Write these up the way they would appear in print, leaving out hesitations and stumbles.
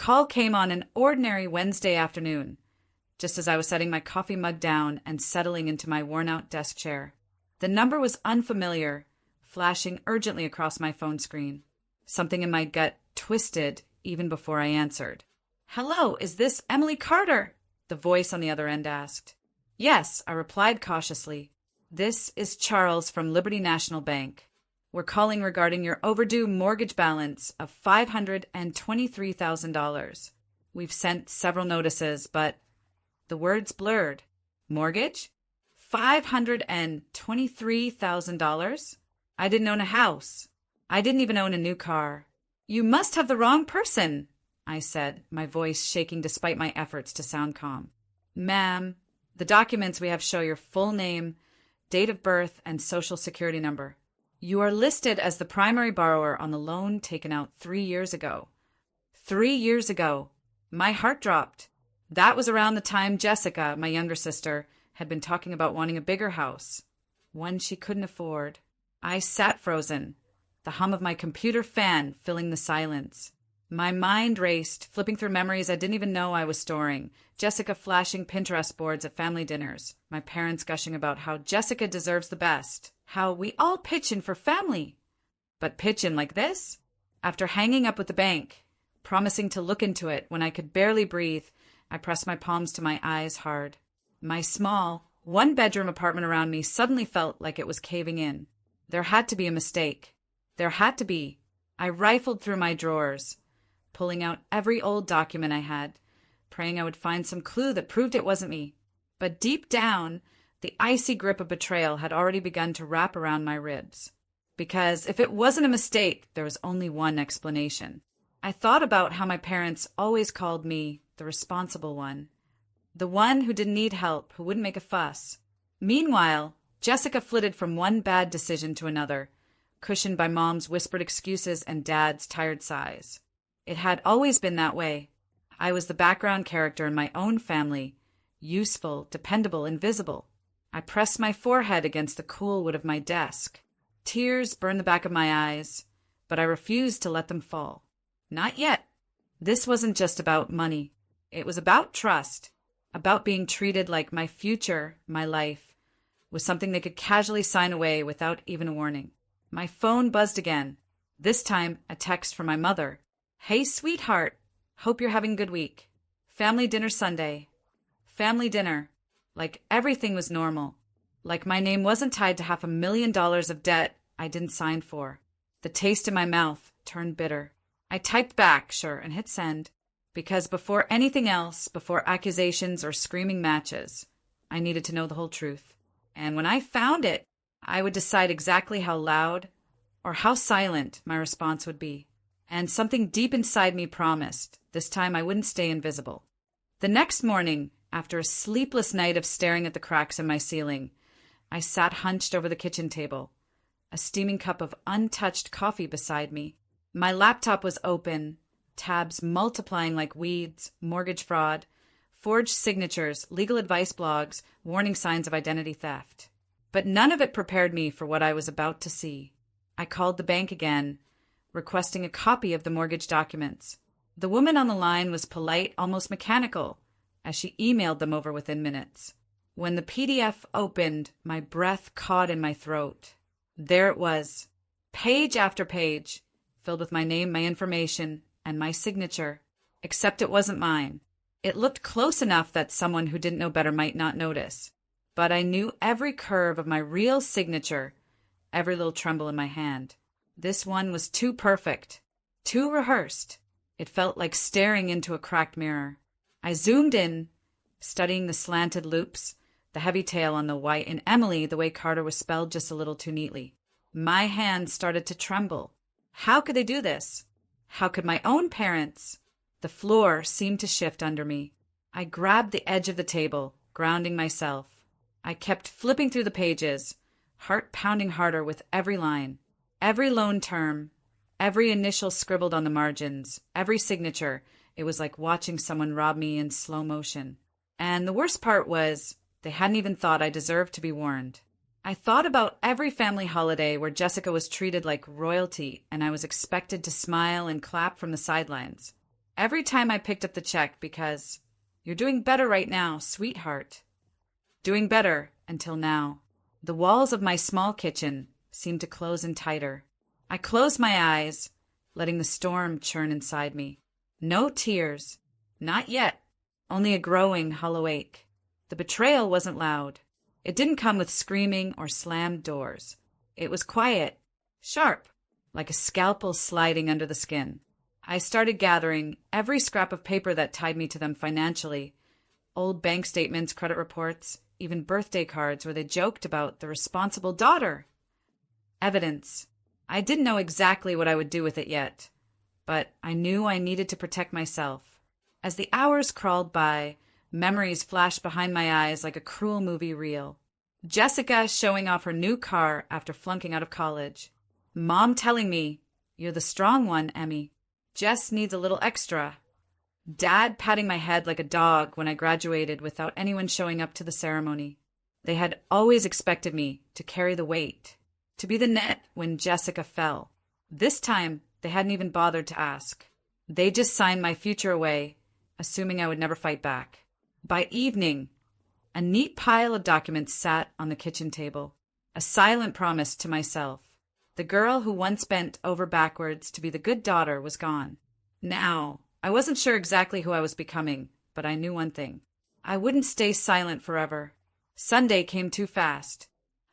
call came on an ordinary Wednesday afternoon, just as I was setting my coffee mug down and settling into my worn-out desk chair. The number was unfamiliar, flashing urgently across my phone screen. Something in my gut twisted even before I answered. "Hello, is this Emily Carter?" the voice on the other end asked. "Yes," I replied cautiously. "This is Charles from Liberty National Bank. We're calling regarding your overdue mortgage balance of $523,000. We've sent several notices, but..." The words blurred. Mortgage? $523,000? I didn't own a house. I didn't even own a new car. "You must have the wrong person," I said, my voice shaking despite my efforts to sound calm. "Ma'am, the documents we have show your full name, date of birth, and social security number. You are listed as the primary borrower on the loan taken out 3 years ago." 3 years ago. My heart dropped. That was around the time Jessica, my younger sister, had been talking about wanting a bigger house, one she couldn't afford. I sat frozen, the hum of my computer fan filling the silence. My mind raced, flipping through memories I didn't even know I was storing. Jessica flashing Pinterest boards at family dinners. My parents gushing about how Jessica deserves the best. How we all pitch in for family. But pitch in like this? After hanging up with the bank, promising to look into it when I could barely breathe, I pressed my palms to my eyes hard. My small, one-bedroom apartment around me suddenly felt like it was caving in. There had to be a mistake. There had to be. I rifled through my drawers, pulling out every old document I had, praying I would find some clue that proved it wasn't me. But deep down, the icy grip of betrayal had already begun to wrap around my ribs. Because if it wasn't a mistake, there was only one explanation. I thought about how my parents always called me the responsible one. The one who didn't need help, who wouldn't make a fuss. Meanwhile, Jessica flitted from one bad decision to another, cushioned by Mom's whispered excuses and Dad's tired sighs. It had always been that way. I was the background character in my own family, useful, dependable, invisible. I pressed my forehead against the cool wood of my desk. Tears burned the back of my eyes, but I refused to let them fall. Not yet. This wasn't just about money. It was about trust, about being treated like my future, my life, was something they could casually sign away without even a warning. My phone buzzed again, this time a text from my mother. "Hey, sweetheart. Hope you're having a good week. Family dinner Sunday." Family dinner. Like everything was normal. Like my name wasn't tied to $500,000 of debt I didn't sign for. The taste in my mouth turned bitter. I typed back, sure, and hit send. Because before anything else, before accusations or screaming matches, I needed to know the whole truth. And when I found it, I would decide exactly how loud or how silent my response would be. And something deep inside me promised, this time I wouldn't stay invisible. The next morning, after a sleepless night of staring at the cracks in my ceiling, I sat hunched over the kitchen table, a steaming cup of untouched coffee beside me. My laptop was open, tabs multiplying like weeds, mortgage fraud, forged signatures, legal advice blogs, warning signs of identity theft. But none of it prepared me for what I was about to see. I called the bank again, requesting a copy of the mortgage documents. The woman on the line was polite, almost mechanical, as she emailed them over within minutes. When the PDF opened, my breath caught in my throat. There it was, page after page, filled with my name, my information, and my signature, except it wasn't mine. It looked close enough that someone who didn't know better might not notice. But I knew every curve of my real signature, every little tremble in my hand. This one was too perfect, too rehearsed. It felt like staring into a cracked mirror. I zoomed in, studying the slanted loops, the heavy tail on the Y in Emily, the way Carter was spelled just a little too neatly. My hand started to tremble. How could they do this? How could my own parents? The floor seemed to shift under me. I grabbed the edge of the table, grounding myself. I kept flipping through the pages, heart pounding harder with every line. Every loan term, every initial scribbled on the margins, every signature. It was like watching someone rob me in slow motion. And the worst part was, they hadn't even thought I deserved to be warned. I thought about every family holiday where Jessica was treated like royalty and I was expected to smile and clap from the sidelines. every time I picked up the check because you're doing better right now, sweetheart. Doing better until now. The walls of my small kitchen seemed to close in tighter. I closed my eyes, letting the storm churn inside me. No tears. Not yet. Only a growing, hollow ache. The betrayal wasn't loud. It didn't come with screaming or slammed doors. It was quiet, sharp, like a scalpel sliding under the skin. I started gathering every scrap of paper that tied me to them financially. Old bank statements, credit reports, even birthday cards where they joked about the responsible daughter. Evidence. I didn't know exactly what I would do with it yet, but I knew I needed to protect myself. As the hours crawled by, memories flashed behind my eyes like a cruel movie reel. Jessica showing off her new car after flunking out of college. Mom telling me, "You're the strong one, Emmy. Jess needs a little extra." Dad patting my head like a dog when I graduated without anyone showing up to the ceremony. They had always expected me to carry the weight, to be the net when Jessica fell. This time, they hadn't even bothered to ask. They just signed my future away, assuming I would never fight back. By evening, a neat pile of documents sat on the kitchen table, a silent promise to myself. The girl who once bent over backwards to be the good daughter was gone. Now, I wasn't sure exactly who I was becoming, but I knew one thing. I wouldn't stay silent forever. Sunday came too fast.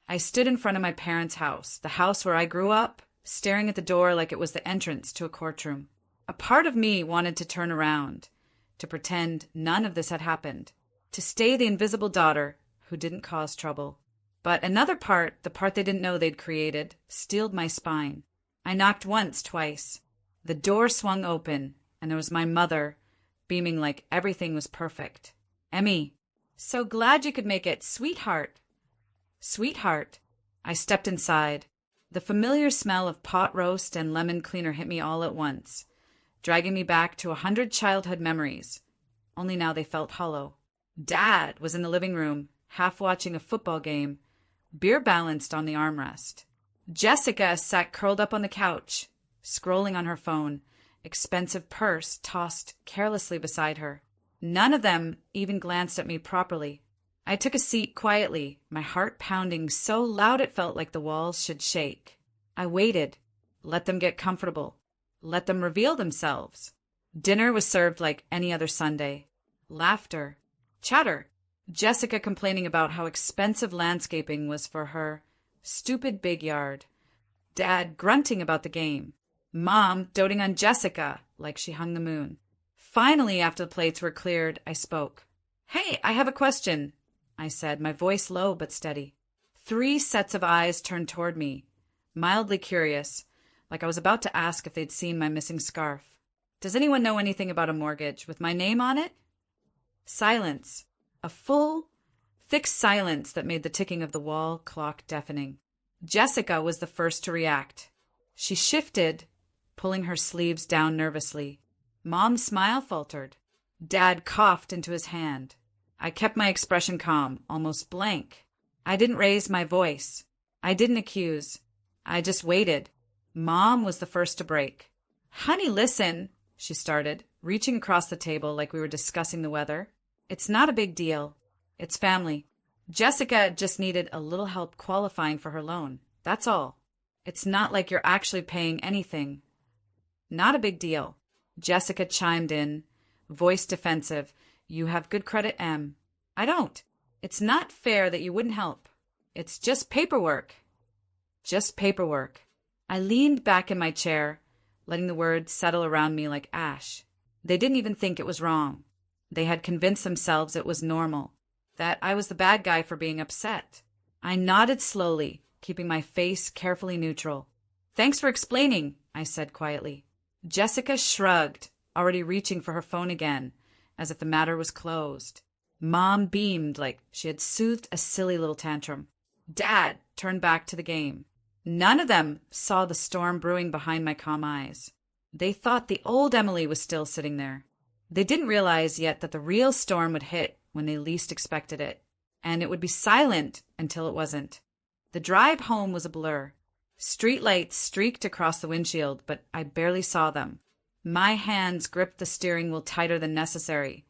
I stood in front of my parents' house, the house where I grew up, staring at the door like it was the entrance to a courtroom. A part of me wanted to turn around, to pretend none of this had happened, to stay the invisible daughter who didn't cause trouble. But another part, the part they didn't know they'd created, steeled my spine. I knocked once, twice. The door swung open, and there was my mother, beaming like everything was perfect. "Emmy, so glad you could make it, sweetheart." Sweetheart. I stepped inside. The familiar smell of pot roast and lemon cleaner hit me all at once, dragging me back to 100 childhood memories. Only now they felt hollow. Dad was in the living room, half watching a football game, beer balanced on the armrest. Jessica sat curled up on the couch, scrolling on her phone, expensive purse tossed carelessly beside her. None of them even glanced at me properly. I took a seat quietly, my heart pounding so loud it felt like the walls should shake. I waited, let them get comfortable, let them reveal themselves. Dinner was served like any other Sunday. Laughter, chatter, Jessica complaining about how expensive landscaping was for her stupid big yard. Dad grunting about the game. Mom doting on Jessica like she hung the moon. Finally, after the plates were cleared, I spoke. "Hey, I have a question," I said, my voice low but steady. 3 sets of eyes turned toward me, mildly curious, like I was about to ask if they'd seen my missing scarf. "Does anyone know anything about a mortgage with my name on it?" Silence. A full, thick silence that made the ticking of the wall clock deafening. Jessica was the first to react. She shifted, pulling her sleeves down nervously. Mom's smile faltered. Dad coughed into his hand. I kept my expression calm, almost blank. I didn't raise my voice. I didn't accuse. I just waited. Mom was the first to break. "Honey, listen," she started, reaching across the table like we were discussing the weather. "It's not a big deal. It's family. Jessica just needed a little help qualifying for her loan. That's all. It's not like you're actually paying anything." "Not a big deal," Jessica chimed in, voice defensive. "You have good credit, Em." "I don't. It's not fair that you wouldn't help. It's just paperwork." Just paperwork. I leaned back in my chair, letting the words settle around me like ash. They didn't even think it was wrong. They had convinced themselves it was normal, that I was the bad guy for being upset. I nodded slowly, keeping my face carefully neutral. "Thanks for explaining," I said quietly. Jessica shrugged, already reaching for her phone again, as if the matter was closed. Mom beamed like she had soothed a silly little tantrum. Dad turned back to the game. None of them saw the storm brewing behind my calm eyes. They thought the old Emily was still sitting there. They didn't realize yet that the real storm would hit when they least expected it, and it would be silent until it wasn't. The drive home was a blur. Streetlights streaked across the windshield, but I barely saw them. My hands gripped the steering wheel tighter than necessary.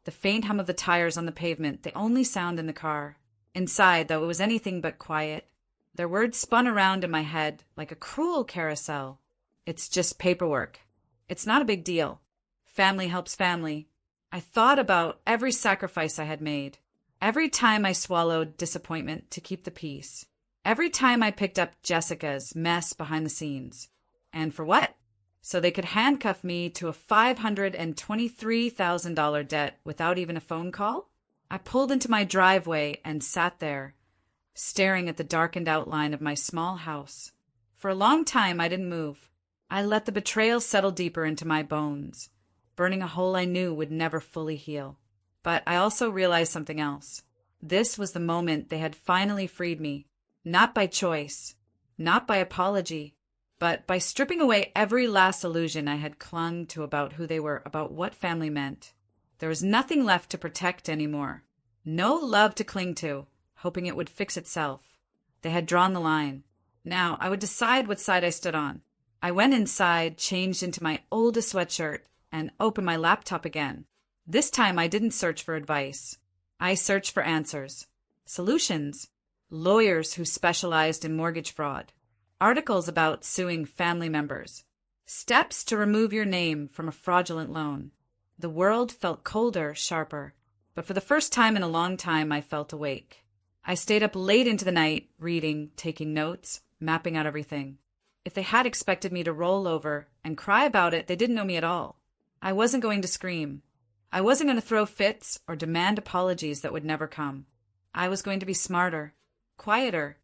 The faint hum of the tires on the pavement, the only sound in the car. Inside, though, it was anything but quiet. Their words spun around in my head like a cruel carousel. It's just paperwork. It's not a big deal. Family helps family. I thought about every sacrifice I had made. Every time I swallowed disappointment to keep the peace. Every time I picked up Jessica's mess behind the scenes. And for what? So they could handcuff me to a $523,000 debt without even a phone call? I pulled into my driveway and sat there, staring at the darkened outline of my small house. For a long time, I didn't move. I let the betrayal settle deeper into my bones, burning a hole I knew would never fully heal. But I also realized something else. This was the moment they had finally freed me, not by choice, not by apology, but by stripping away every last illusion I had clung to about who they were, about what family meant. There was nothing left to protect anymore. No love to cling to, hoping it would fix itself. They had drawn the line. Now I would decide what side I stood on. I went inside, changed into my oldest sweatshirt, and opened my laptop again. This time I didn't search for advice. I searched for answers. Solutions. Lawyers who specialized in mortgage fraud. Articles about suing family members. Steps to remove your name from a fraudulent loan. The world felt colder, sharper. But for the first time in a long time, I felt awake. I stayed up late into the night, reading, taking notes, mapping out everything. If they had expected me to roll over and cry about it, they didn't know me at all. I wasn't going to scream. I wasn't going to throw fits or demand apologies that would never come. I was going to be smarter, quieter,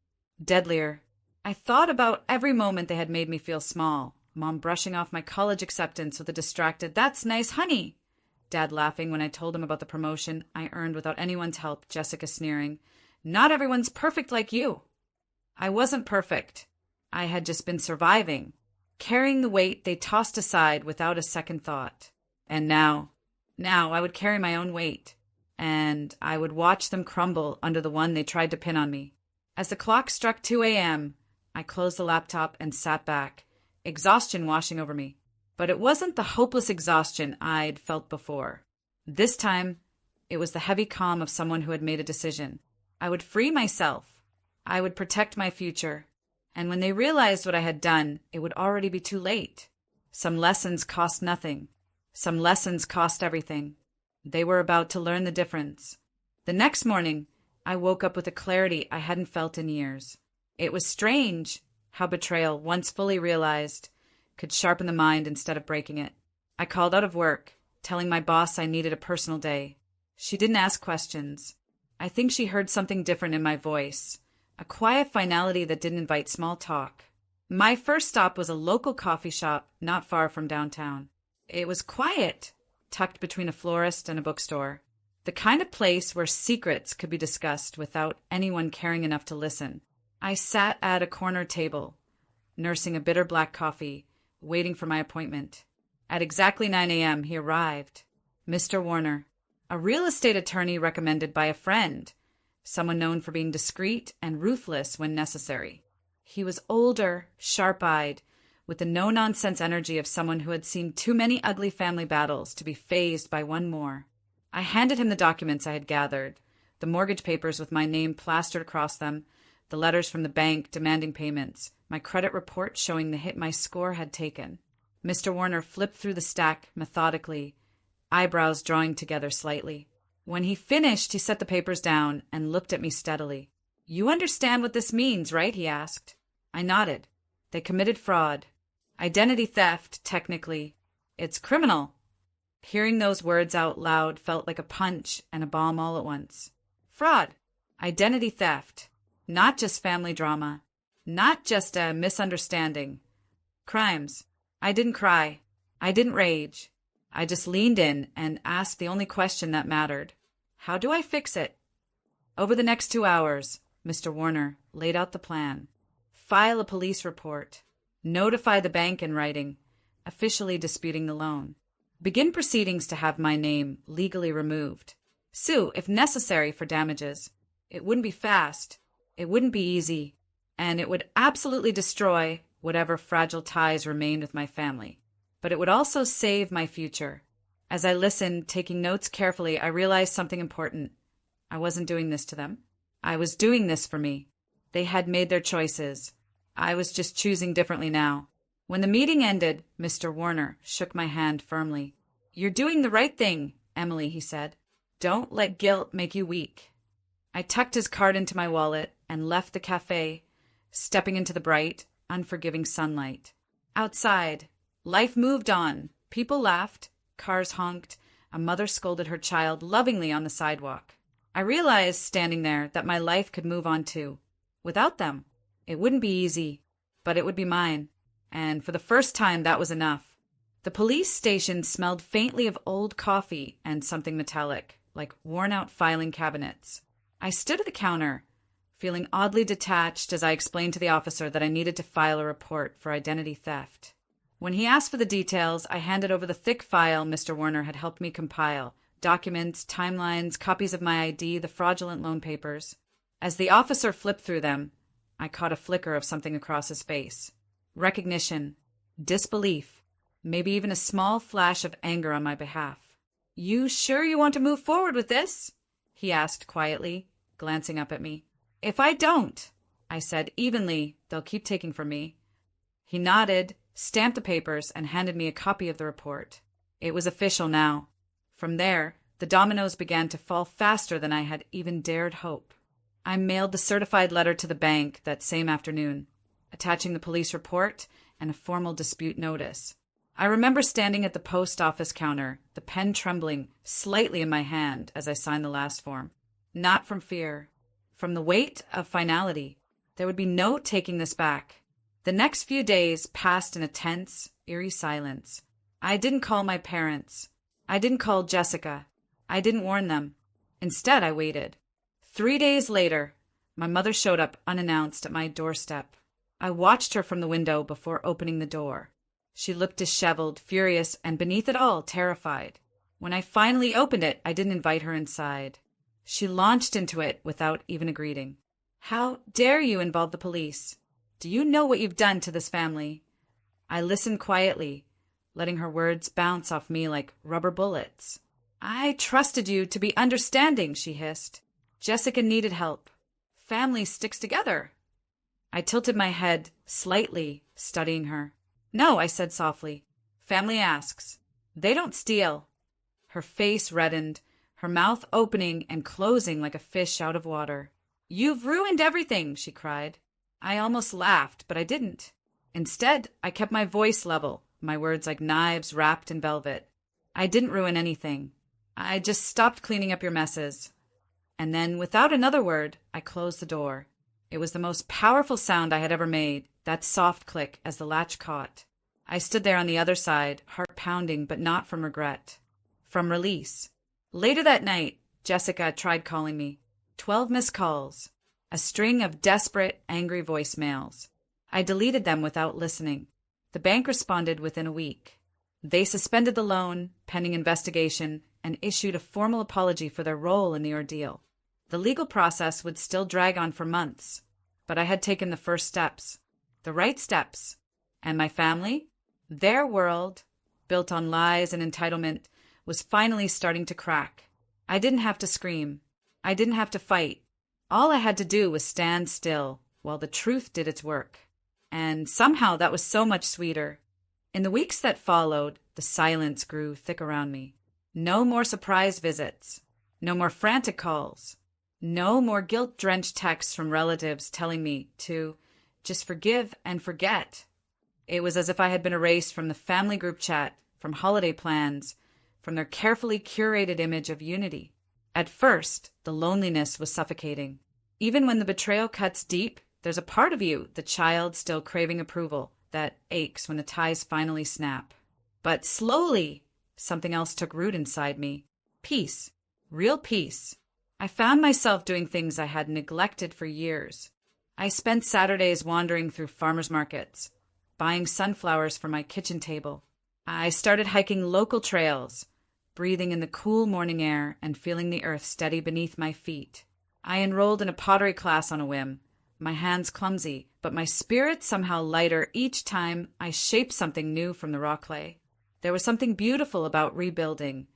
deadlier. I thought about every moment they had made me feel small. Mom brushing off my college acceptance with a distracted, "That's nice, honey." Dad laughing when I told him about the promotion I earned without anyone's help, Jessica sneering, "Not everyone's perfect like you." I wasn't perfect. I had just been surviving, carrying the weight they tossed aside without a second thought. And now I would carry my own weight, and I would watch them crumble under the one they tried to pin on me. As the clock struck 2 a.m., I closed the laptop and sat back, exhaustion washing over me. But it wasn't the hopeless exhaustion I'd felt before. This time, it was the heavy calm of someone who had made a decision. I would free myself. I would protect my future. And when they realized what I had done, it would already be too late. Some lessons cost nothing. Some lessons cost everything. They were about to learn the difference. The next morning, I woke up with a clarity I hadn't felt in years. It was strange how betrayal, once fully realized, could sharpen the mind instead of breaking it. I called out of work, telling my boss I needed a personal day. She didn't ask questions. I think she heard something different in my voice, a quiet finality that didn't invite small talk. My first stop was a local coffee shop not far from downtown. It was quiet, tucked between a florist and a bookstore. The kind of place where secrets could be discussed without anyone caring enough to listen. I sat at a corner table, nursing a bitter black coffee, waiting for my appointment. At exactly 9 a.m., he arrived. Mr. Warner, a real estate attorney recommended by a friend, someone known for being discreet and ruthless when necessary. He was older, sharp-eyed, with the no-nonsense energy of someone who had seen too many ugly family battles to be fazed by one more. I handed him the documents I had gathered, the mortgage papers with my name plastered across them, the letters from the bank demanding payments, my credit report showing the hit my score had taken. Mr. Warner flipped through the stack methodically, eyebrows drawing together slightly. When he finished, he set the papers down and looked at me steadily. "You understand what this means, right?" he asked. I nodded. They committed fraud. Identity theft, technically. It's criminal. Hearing those words out loud felt like a punch and a balm all at once. Fraud. Identity theft. Not just family drama. Not just a misunderstanding. Crimes. I didn't cry. I didn't rage. I just leaned in and asked the only question that mattered. How do I fix it? Over the next 2 hours, Mr. Warner laid out the plan. File a police report. Notify the bank in writing, officially disputing the loan. Begin proceedings to have my name legally removed. Sue, if necessary, for damages. It wouldn't be fast. It wouldn't be easy. And it would absolutely destroy whatever fragile ties remained with my family. but it would also save my future. As I listened, taking notes carefully, I realized something important. I wasn't doing this to them. I was doing this for me. They had made their choices. I was just choosing differently now. When the meeting ended, Mr. Warner shook my hand firmly. "You're doing the right thing, Emily," he said. "Don't let guilt make you weak." I tucked his card into my wallet and left the cafe, stepping into the bright, unforgiving sunlight. Outside, life moved on. People laughed, cars honked, a mother scolded her child lovingly on the sidewalk. I realized, standing there, that my life could move on too. Without them. It wouldn't be easy, but it would be mine. And for the first time, that was enough. The police station smelled faintly of old coffee and something metallic, like worn-out filing cabinets. I stood at the counter, feeling oddly detached as I explained to the officer that I needed to file a report for identity theft. When he asked for the details, I handed over the thick file Mr. Warner had helped me compile: documents, timelines, copies of my ID, the fraudulent loan papers. As the officer flipped through them, I caught a flicker of something across his face. Recognition, disbelief, maybe even a small flash of anger on my behalf. "You sure you want to move forward with this?" he asked quietly, glancing up at me. "If I don't," I said evenly, "they'll keep taking from me." He nodded, stamped the papers, and handed me a copy of the report. It was official now. From there, the dominoes began to fall faster than I had even dared hope. I mailed the certified letter to the bank that same afternoon, attaching the police report and a formal dispute notice. I remember standing at the post office counter, the pen trembling slightly in my hand as I signed the last form. Not from fear, from the weight of finality. There would be no taking this back. The next few days passed in a tense, eerie silence. I didn't call my parents. I didn't call Jessica. I didn't warn them. Instead, I waited. 3 days later, my mother showed up unannounced at my doorstep. I watched her from the window before opening the door. She looked disheveled, furious, and beneath it all, terrified. When I finally opened it, I didn't invite her inside. She launched into it without even a greeting. "How dare you involve the police? Do you know what you've done to this family?" I listened quietly, letting her words bounce off me like rubber bullets. "I trusted you to be understanding," she hissed. "Jessica needed help. Family sticks together." I tilted my head slightly, studying her. "No," I said softly. "Family asks. They don't steal." Her face reddened, her mouth opening and closing like a fish out of water. "You've ruined everything," she cried. I almost laughed, but I didn't. Instead, I kept my voice level, my words like knives wrapped in velvet. "I didn't ruin anything. I just stopped cleaning up your messes." And then, without another word, I closed the door. It was the most powerful sound I had ever made, that soft click as the latch caught. I stood there on the other side, heart pounding, but not from regret. From release. Later that night, Jessica tried calling me. 12 missed calls. A string of desperate, angry voicemails. I deleted them without listening. The bank responded within a week. They suspended the loan, pending investigation, and issued a formal apology for their role in the ordeal. The legal process would still drag on for months, but I had taken the first steps. The right steps. And my family? Their world, built on lies and entitlement, was finally starting to crack. I didn't have to scream. I didn't have to fight. All I had to do was stand still while the truth did its work. And somehow that was so much sweeter. In the weeks that followed, the silence grew thick around me. No more surprise visits. No more frantic calls. No more guilt-drenched texts from relatives telling me to just forgive and forget. It was as if I had been erased from the family group chat, from holiday plans, from their carefully curated image of unity. At first, the loneliness was suffocating. Even when the betrayal cuts deep, there's a part of you, the child still craving approval, that aches when the ties finally snap. But slowly, something else took root inside me. Peace. Real peace. I found myself doing things I had neglected for years. I spent Saturdays wandering through farmers markets, buying sunflowers for my kitchen table. I started hiking local trails, breathing in the cool morning air and feeling the earth steady beneath my feet. I enrolled in a pottery class on a whim, my hands clumsy, but my spirit somehow lighter each time I shaped something new from the raw clay. There was something beautiful about rebuilding,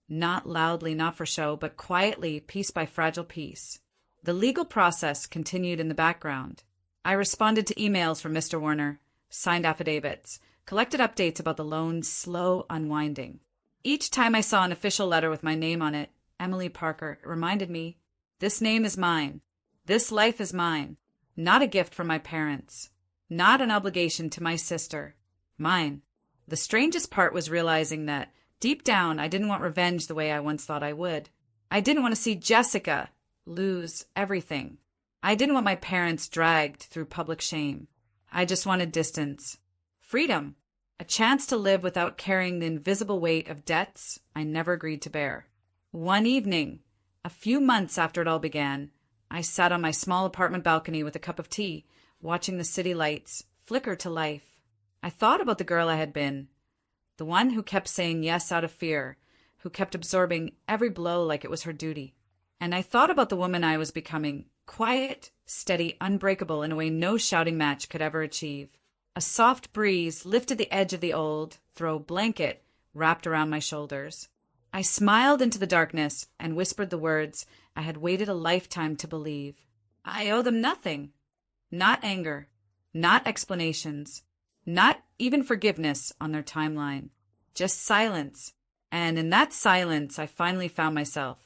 not loudly, not for show, but quietly, piece by fragile piece. The legal process continued in the background. I responded to emails from Mr. Warner, signed affidavits, collected updates about the loan's slow unwinding. Each time I saw an official letter with my name on it, Emily Parker, it reminded me, this name is mine. This life is mine. Not a gift from my parents. Not an obligation to my sister. Mine. The strangest part was realizing that, deep down, I didn't want revenge the way I once thought I would. I didn't want to see Jessica lose everything. I didn't want my parents dragged through public shame. I just wanted distance. Freedom. A chance to live without carrying the invisible weight of debts I never agreed to bear. One evening, a few months after it all began, I sat on my small apartment balcony with a cup of tea, watching the city lights flicker to life. I thought about the girl I had been, the one who kept saying yes out of fear, who kept absorbing every blow like it was her duty. And I thought about the woman I was becoming, quiet, steady, unbreakable in a way no shouting match could ever achieve. A soft breeze lifted the edge of the old throw blanket wrapped around my shoulders. I smiled into the darkness and whispered the words I had waited a lifetime to believe. I owe them nothing. Not anger, not explanations, not even forgiveness on their timeline. Just silence. And in that silence, I finally found myself.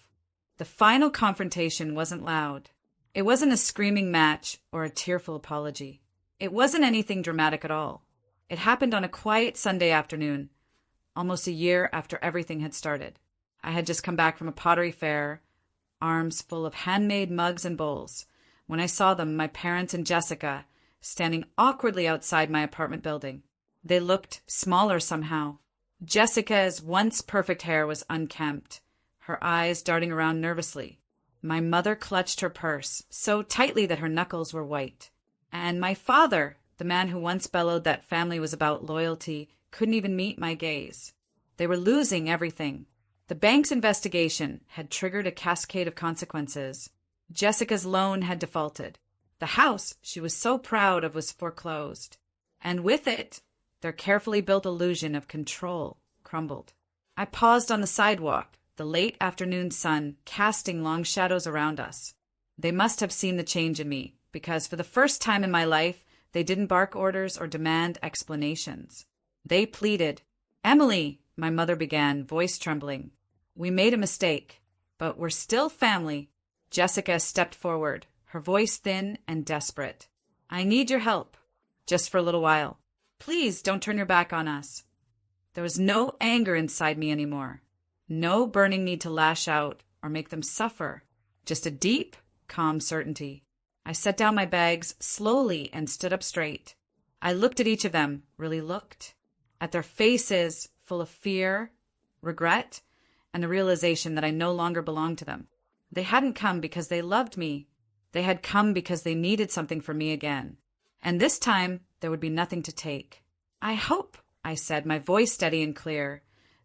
The final confrontation wasn't loud. It wasn't a screaming match or a tearful apology. It wasn't anything dramatic at all. It happened on a quiet Sunday afternoon, almost a year after everything had started. I had just come back from a pottery fair, arms full of handmade mugs and bowls, when I saw them, my parents and Jessica, standing awkwardly outside my apartment building. They looked smaller somehow. Jessica's once perfect hair was unkempt, her eyes darting around nervously. My mother clutched her purse so tightly that her knuckles were white. And my father, the man who once bellowed that family was about loyalty, couldn't even meet my gaze. They were losing everything. The bank's investigation had triggered a cascade of consequences. Jessica's loan had defaulted. The house she was so proud of was foreclosed. And with it, their carefully built illusion of control crumbled. I paused on the sidewalk, the late afternoon sun casting long shadows around us. They must have seen the change in me, because for the first time in my life, they didn't bark orders or demand explanations. They pleaded. "Emily," my mother began, voice trembling. "We made a mistake, but we're still family." Jessica stepped forward, her voice thin and desperate. "I need your help, just for a little while. Please don't turn your back on us." There was no anger inside me anymore, no burning need to lash out or make them suffer, just a deep, calm certainty. I set down my bags slowly and stood up straight. I looked at each of them, really looked, at their faces full of fear, regret, and the realization that I no longer belonged to them. They hadn't come because they loved me. They had come because they needed something from me again. And this time, there would be nothing to take. "I hope," I said, my voice steady and clear,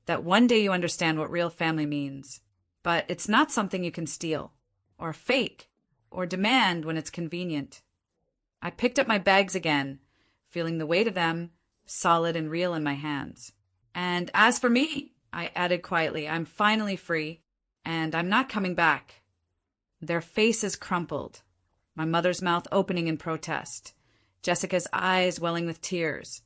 "that one day you understand what real family means. But it's not something you can steal, or fake, or demand when it's convenient." I picked up my bags again, feeling the weight of them, solid and real in my hands. "And as for me," I added quietly, "I'm finally free, and I'm not coming back." Their faces crumpled, my mother's mouth opening in protest, Jessica's eyes welling with tears.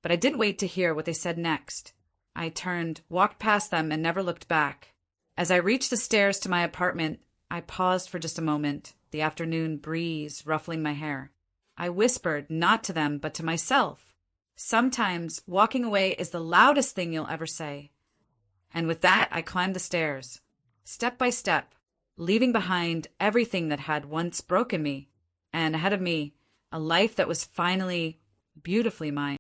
But I didn't wait to hear what they said next. I turned, walked past them, and never looked back. As I reached the stairs to my apartment, I paused for just a moment, the afternoon breeze ruffling my hair. I whispered, not to them, but to myself, "Sometimes walking away is the loudest thing you'll ever say." And with that, I climbed the stairs, step by step, leaving behind everything that had once broken me, and ahead of me, a life that was finally beautifully mine.